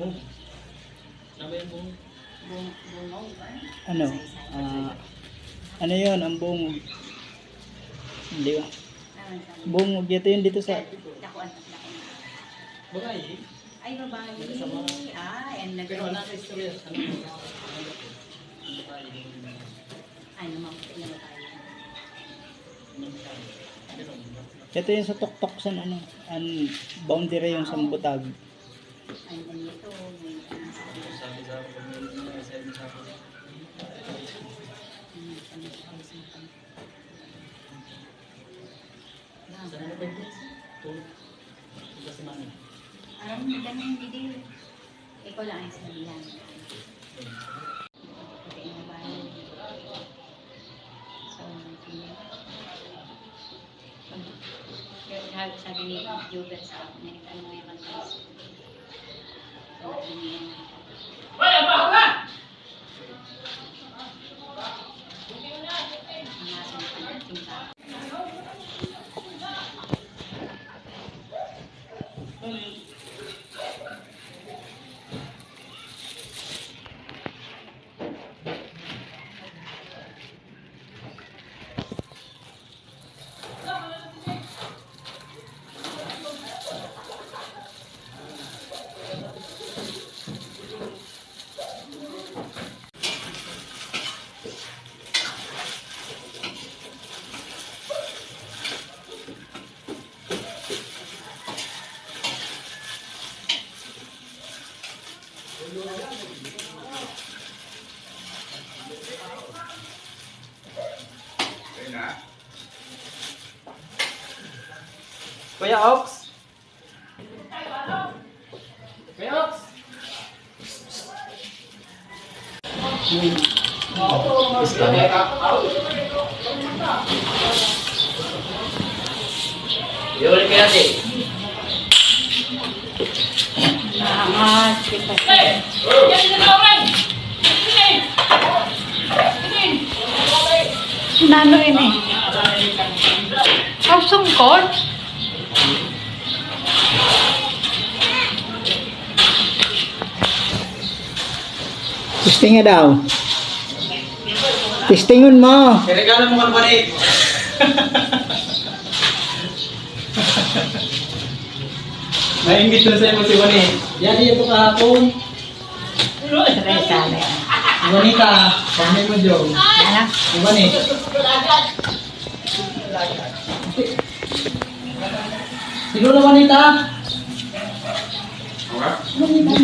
bungog. Sabi yung bungog. Bungog ba? Ano? Ano yun? Ang bungog. Hindi ba? Bungog. Ito yun dito sa... Dakuan. Bagay. Ay, babae. Ay, ang nag- Pero wala sa istorya. Ay, namamputi na babae. Ito yung sa tuktok sa ano. Ang boundary yung sa butag. Ay, ganito. May Sabi sa ako, sabi sa ako. Saan na ba ito? Tulog. Kasi mami. alam mo, ganun hindi. Ikaw lang ang sabihan. Puti na babae. So, sabi ni Jubel sa akin, ano mo yung kantas. So, biniyan na. Kuya Ox! Kuya Ox! Yun kaya din. Naangat kita. Nano ini? Kau sungkot? Testing nga daw. Testingon mo. Regalo mo ka naman. Nainggit na sa'yo mo si Wani. Yan niya po kahapon. Teresa na yan. Iwanita, pamay mo Diyo. Ano? Iwani. Sino na Wanita? Wanita.